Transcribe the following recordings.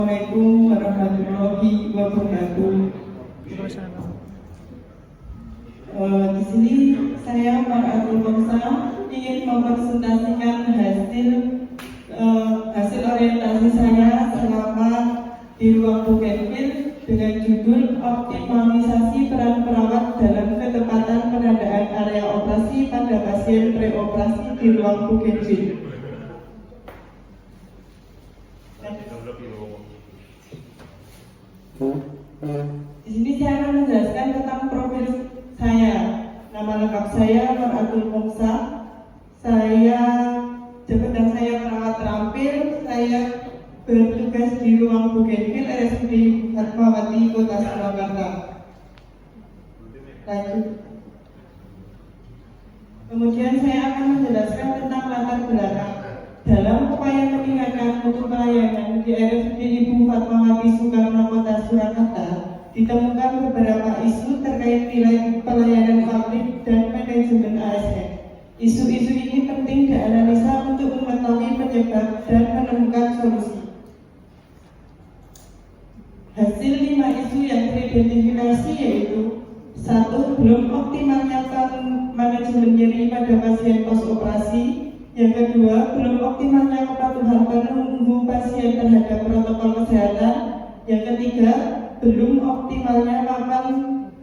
Assalamualaikum warahmatullahi wabarakatuh. Di sini saya Mar'atul Moksa ingin mempresentasikan hasil orientasi saya selama di ruang Bougainville dengan judul optimalisasi peran perawat dalam ketepatan penandaan area operasi pada pasien preoperasi di ruang Bougainville. Di sini saya akan menjelaskan tentang profil saya. Nama lengkap saya Mar'atul Moksa. Jabatan saya perawat terampil. Saya bertugas di ruang Bougainville RSUD Fatmawati Kota Surakarta. Lanjut. Kemudian saya akan menjelaskan tentang latar belakang dalam upaya meningkatkan mutu pelayanan di RSUD Ibu Fatmawati Soekarno Kota Surakarta. Ditemukan beberapa isu terkait nilai pelayanan publik dan manajemen ASN. Isu-isu ini penting dianalisa untuk mengetahui penyebab dan menemukan solusi. Hasil 5 isu yang teridentifikasi yaitu: 1. Belum optimalnya manajemen nyeri pada pasien pos operasi. Yang kedua, belum optimalnya kepatuhan penunggu pasien terhadap protokol kesehatan. Yang ketiga, belum optimalnya papan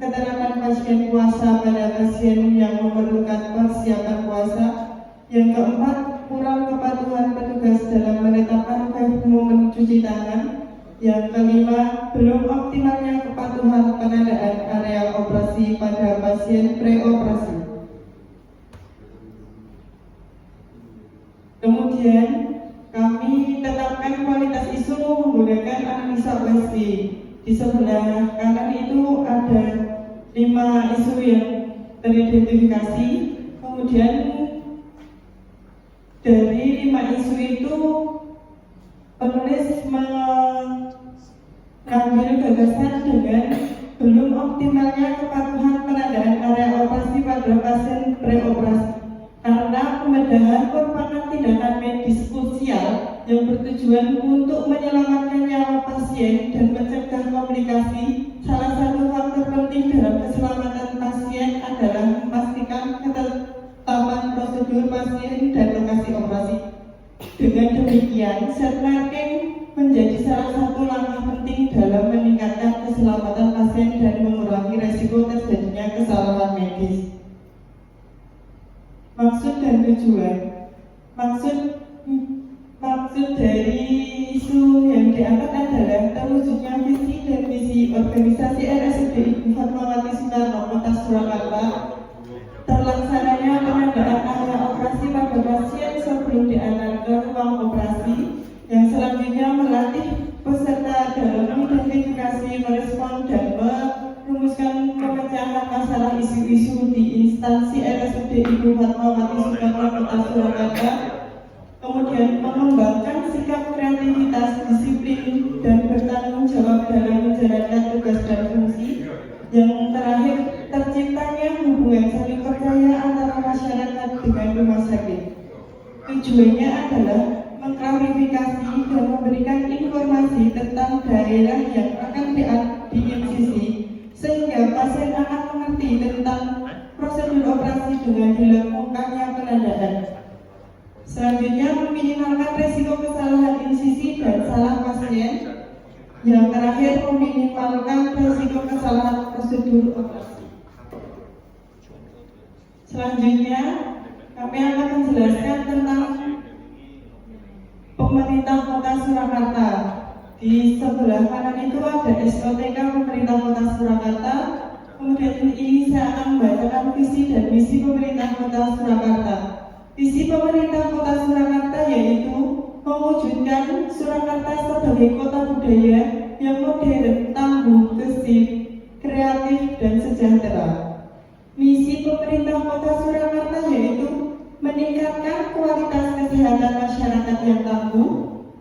keterangan pasien puasa pada pasien yang memerlukan persiapan puasa. Yang keempat, kurang kepatuhan petugas dalam menetapkan waktu mencuci tangan. Yang kelima, belum optimalnya kepatuhan penandaan area operasi pada pasien preoperasi. Kemudian, kami tetapkan kualitas isu menggunakan analisa OSD. Di sebelah kanan itu ada 5 isu yang teridentifikasi. Kemudian dari 5 isu itu penulis mengambil gagasan dengan belum optimalnya kepatuhan penandaan area operasi pada pasien preoperasi. Karena pembedahan merupakan tindakan medis krusial yang bertujuan untuk menyelamatkan nyawa pasien dan mencegah komplikasi. Salah satu faktor penting dalam keselamatan pasien adalah memastikan ketetapan prosedur pasien dan lokasi operasi. Dengan demikian, set marking menjadi salah satu langkah penting dalam meningkatkan keselamatan pasien dan mengurangi resiko terjadinya kesalahan medis. Maksud dan tujuan. Maksud dari isu yang diangkat adalah terwujudnya visi dan misi organisasi RSUD Ibu Fatmawati Soekarno Kota Surakarta, terlaksananya penandaan area operasi pada pasien sebelum diantar ke ruang operasi, yang selanjutnya melatih peserta dalam mengidentifikasi, merespon, dan merumuskan pemecahan masalah isu-isu di instansi RSUD Ibu Fatmawati Soekarno Kota Surakarta. Kemudian mengembangkan sikap kreativitas, disiplin, dan bertanggung jawab dalam menjalankan tugas dan fungsi. Yang terakhir, terciptanya hubungan saling percaya antara masyarakat dengan rumah sakit. Tujuannya adalah mengklarifikasi dan memberikan informasi tentang daerah yang akan diinsisi, sehingga pasien akan mengerti tentang prosedur operasi dengan dilakukannya penandaan. Selanjutnya, meminimalkan resiko kesalahan insisi dan salah pasien. Yang terakhir, meminimalkan resiko kesalahan prosedur operasi. Selanjutnya, kami akan menjelaskan tentang pemerintah Kota Surakarta. Di sebelah kanan itu ada SOTK pemerintah Kota Surakarta. Kemudian ini saya akan membacakan visi dan misi pemerintah Kota Surakarta. Visi pemerintah Kota Surakarta yaitu mewujudkan Surakarta sebagai kota budaya yang modern, tangguh, gesit, kreatif, dan sejahtera. Misi pemerintah Kota Surakarta yaitu meningkatkan kualitas kesehatan masyarakat yang tangguh,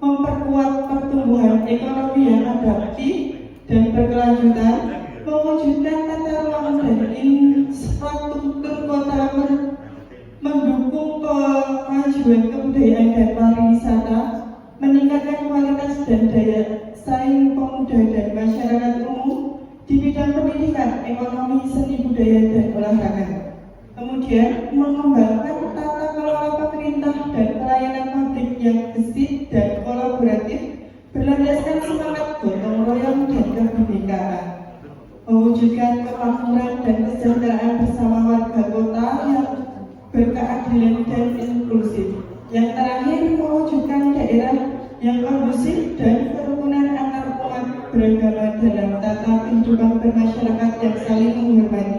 memperkuat pertumbuhan ekonomi yang adaptif dan berkelanjutan, mewujudkan tata ruang dan infrastruktur kota mendukung kemajuan kebudayaan dan pariwisata, meningkatkan kualitas dan daya pemuda dan masyarakat umum di bidang pendidikan, ekonomi, seni budaya, dan olahraga. Kemudian mengembangkan tata kelola pemerintah dan pelayanan publik yang gesit dan kolaboratif berlandaskan semangat gotong royong dan kebinekaan, mewujudkan kemakmuran dan kesejahteraan bersama warga kota yang berkeadilan dan inklusif. Yang terakhir, mewujudkan daerah yang kondusif dan kerukunan antar umat beragama dalam tata kehidupan bermasyarakat yang saling menghormati.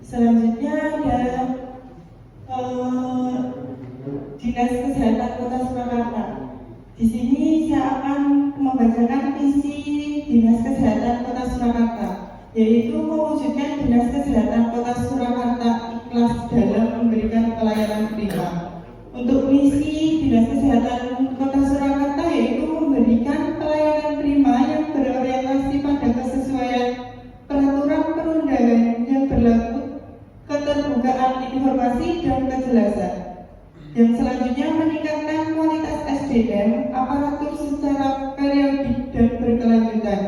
Selanjutnya ada Dinas Kesehatan Kota Surakarta. Di sini saya akan membacakan visi Dinas Kesehatan Kota Surakarta, yaitu mewujudkan Dinas Kesehatan Kota Surakarta ikhlas dalam memberikan pelayanan prima. Untuk misi Dinas Kesehatan Kota Surakarta yaitu memberikan pelayanan prima yang berorientasi pada kesesuaian peraturan perundangan yang berlaku, keterbukaan informasi dan kejelasan. Yang selanjutnya meningkatkan kualitas SDM aparatur secara periodik dan berkelanjutan.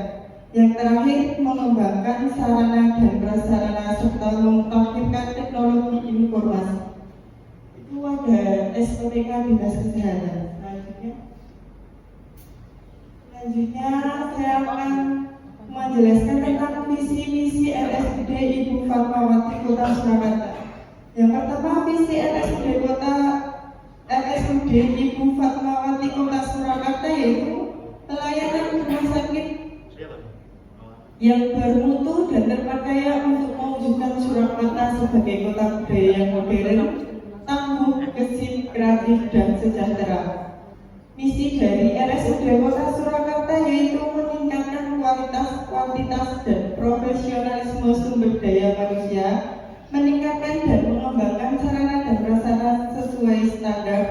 Yang terakhir mengembangkan sarana dan prasarana serta memutakhirkan teknologi informasi. Itu ada SOTK Dinas Kesehatan. Selanjutnya saya akan menjelaskan tentang visi-misi RSUD Ibu Fatmawati Kota Surakarta. Yang pertama, visi RSUD Ibu Fatmawati Kota Surakarta yaitu pelayanan rumah sakit yang bermutu dan terpercaya untuk mewujudkan Surakarta sebagai kota budaya yang modern, tangguh, gesit, kreatif, dan sejahtera. Misi dari RSUD Kota Surakarta yaitu meningkatkan kualitas, dan profesionalisme sumber daya manusia, meningkatkan dan mengembangkan sarana dan prasarana sesuai standar,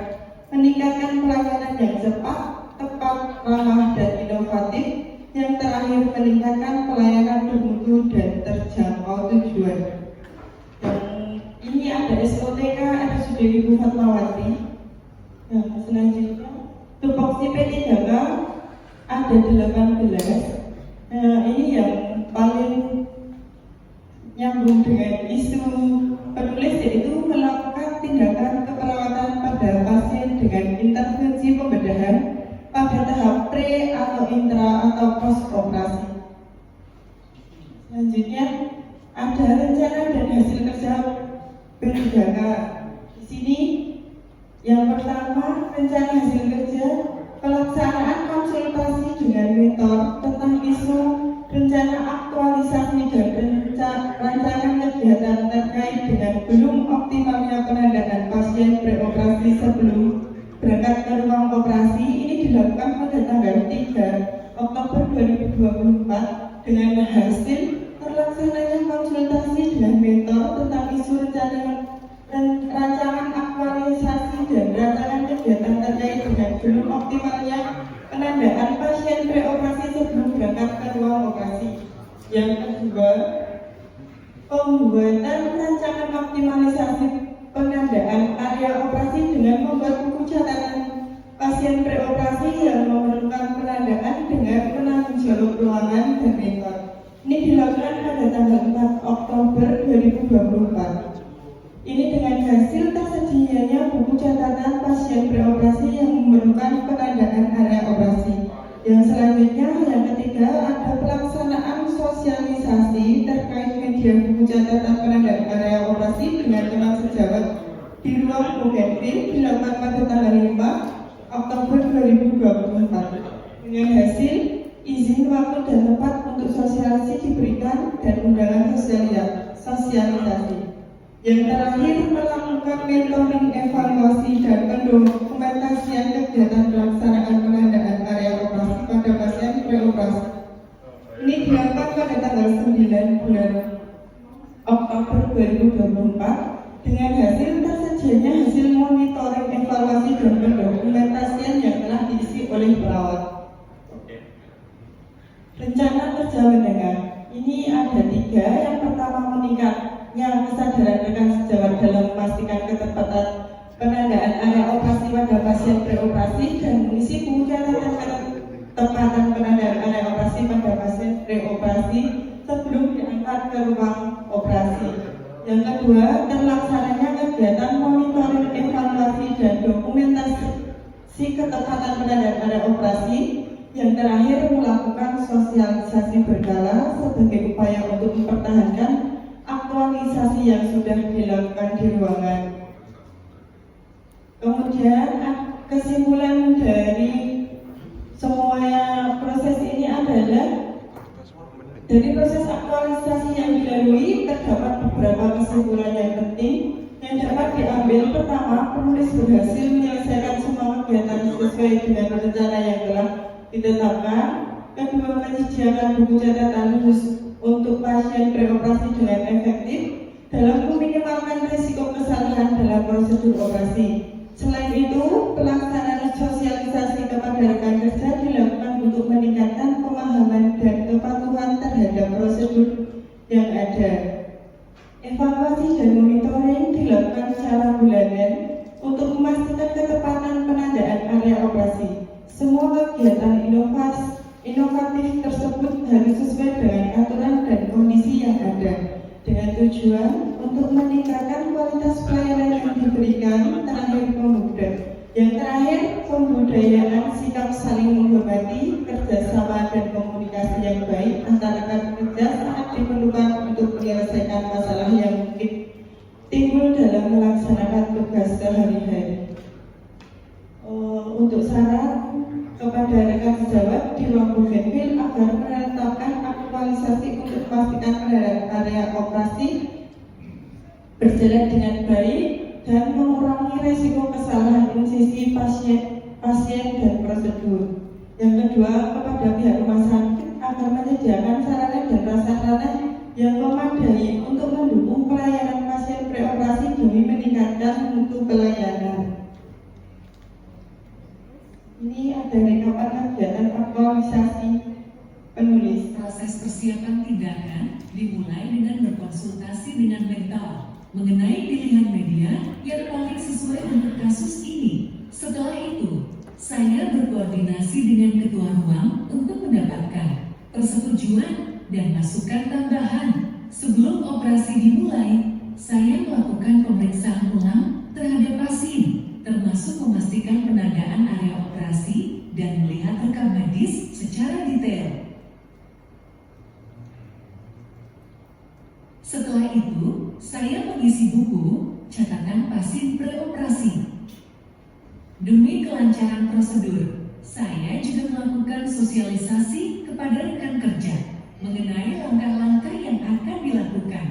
meningkatkan pelayanan yang cepat, tepat, ramah, dan inovatif. Yang terakhir meningkatkan pelayanan bermutu dan terjangkau tujuan. Dan ini ada SOTK RSUD Ibu Fatmawati. Nah, selanjutnya tupoksi P3K ada 18. Nah, ini yang paling nyambung dengan isu penulis yaitu melakukan tindakan keperawatan pada pasien dengan intervensi pembedahan pada tahap pre atau intra atau post operasi. Selanjutnya ada rencana dan hasil kerja P3K. Di sini yang pertama, rencana hasil kerja pelaksanaan konsultasi dengan mentor tentang isu rencana aktualisasi dan rancangan kegiatan terkait dengan belum optimalnya penandaan pasien preoperasi sebelum berangkat ke ruang operasi. Ini dilakukan pada tanggal 3 Oktober 2024 dengan hasil terlaksananya konsultasi dengan mentor tentang isu rancangan aktualisasi dan rancangan kegiatan terkait dengan belum optimalnya penandaan pasien preoperasi sebelum berangkat ke ruang operasi. Yang kedua, pembuatan rancangan optimalisasi penandaan area operasi dengan membuat buku catatan pasien preoperasi yang memerlukan penandaan dengan penanggung jawab ruangan dan mentor. Ini dilakukan pada tanggal 4 Oktober 2024. Ini dengan hasil tersedianya buku catatan pasien preoperasi yang memerlukan penandaan area operasi. Yang selanjutnya, yang ketiga, ada pelaksanaan sosialisasi terkait media buku catatan penandaan area operasi dengan teman sejawat di ruang Bougainville dilakukan pada tanggal 5 Oktober 2024. Dengan hasil izin waktu dan tempat untuk sosialisasi diberikan dan undangan sosialisasi. Yang terakhir, melakukan mentoring, evaluasi, dan pendokumentasian kegiatan pelaksanaan penandaan area operasi pada pasien preoperasi. Ini dilakukan pada tanggal 9 bulan Oktober 2024 dengan hasil tersedianya hasil monitoring, evaluasi, dan pendokumentasian yang telah diisi oleh perawat. Rencana kerja menengah ini ada 3. Yang pertama, meningkatnya kesadaran rekan sejawat dalam memastikan ketepatan penandaan area operasi pada pasien preoperasi dan mengisi buku catatan ketepatan penandaan area operasi pada pasien preoperasi sebelum diangkat ke ruang operasi. Yang kedua, terlaksananya kegiatan monitoring, evaluasi, dan dokumentasi ketepatan penandaan area operasi. Yang terakhir, melakukan sosialisasi berkala sebagai upaya untuk mempertahankan aktualisasi yang sudah dilakukan di ruangan. Kemudian kesimpulan dari semua proses ini adalah dari proses aktualisasi yang dilalui terdapat beberapa kesimpulan yang penting yang dapat diambil. Pertama, penulis berhasil menyelesaikan semua kegiatan sesuai dengan rencana yang telah ditetapkan. Kedua, menyediakan buku catatan khusus untuk pasien preoperasi dengan efektif dalam meminimalkan risiko kesalahan dalam prosedur operasi. Selain itu, pelaksanaan sosialisasi kepada rekan kerja dilakukan untuk meningkatkan pemahaman dan kepatuhan terhadap prosedur yang ada. Evaluasi dan monitoring dilakukan secara bulanan untuk memastikan ketepatan penandaan area operasi. Semua kegiatan inovatif tersebut harus sesuai dengan aturan dan kondisi yang ada, dengan tujuan untuk meningkatkan kualitas pelayanan yang diberikan. Yang terakhir, pembudayaan sikap saling menghormati, kerjasama dan komunikasi yang baik antara rekan kerja saat diperlukan untuk menyelesaikan masalah yang mungkin timbul dalam melaksanakan tugas sehari-hari. Untuk saran kepada rekan sejawat di ruang Bougainville agar menetapkan aktualisasi untuk memastikan area operasi berjalan dengan baik dan mengurangi risiko kesalahan insisi pasien dan prosedur. Yang kedua, kepada pihak rumah sakit agar menyediakan sarana dan prasarana yang memadai untuk mendukung pelayanan pasien preoperasi demi meningkatkan mutu pelayanan. Ini ada rekapan kegiatan aktualisasi penulis. Proses persiapan tindakan dimulai dengan berkonsultasi dengan mentor mengenai pilihan media yang paling sesuai untuk kasus ini. Setelah itu, saya berkoordinasi dengan ketua ruang untuk mendapatkan persetujuan dan masukan tambahan. Sebelum operasi dimulai, saya melakukan pemeriksaan ulang terhadap pasien, termasuk memastikan penandaan area operasi dan melihat rekam medis secara detail. Setelah itu, saya mengisi buku catatan pasien preoperasi. Demi kelancaran prosedur, saya juga melakukan sosialisasi kepada rekan kerja mengenai langkah-langkah yang akan dilakukan.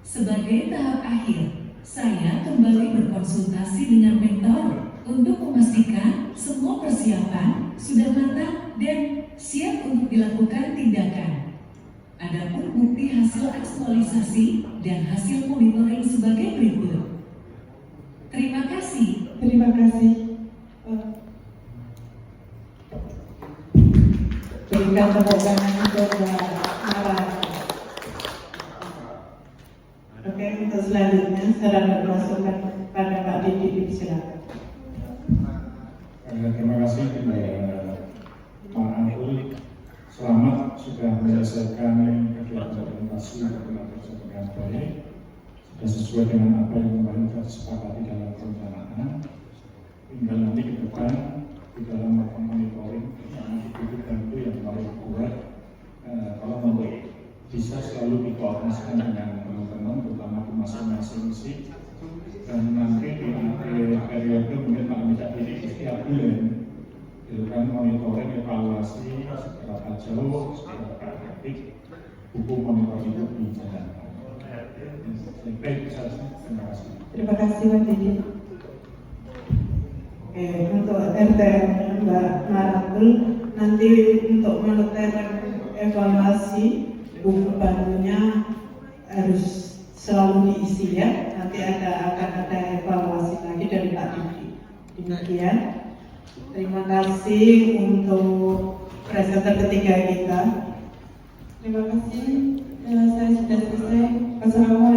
Sebagai tahap akhir, saya kembali berkonsultasi dengan mentor untuk memastikan semua persiapan sudah matang dan siap untuk dilakukan tindakan. Adapun bukti hasil aktualisasi dan hasil monitoring sebagai berikut. Terima kasih. Terima kasih. Berikan tepuk tangan untuk Mbak. Oke, untuk selanjutnya saya bermasukkan pada Pak Didi, silakan. Terima kasih Pak Angkul. Selamat sudah menyelesaikan kegiatan dokumentasi dengan baik, sudah sesuai dengan apa yang kemarin sudah disepakati dalam perencanaan. Tinggal nanti ke depan di dalam melakukan monitoring bersama titik tentu yang kemarin buat, kalau untuk bisa selalu dikoordinasikan dengan teman-teman, terutama di masing-masing sih. Dan nanti di akhir periode mungkin Pak minta diri setiap bulan dilakukan monitoring, evaluasi seberapa jauh, seberapa efektif buku monitoring itu dijalankan. Baik, terima kasih. Terima kasih Pak Didi. Oke, untuk RTM Mbak Maratul, nanti untuk melakukan evaluasi buku barunya harus selalu diisi ya. Nanti akan ada evaluasi lagi dari Pak Didi. Demikian. Terima kasih untuk presenter ketiga kita. Terima kasih. Saya sudah selesai. Wassalamualaikum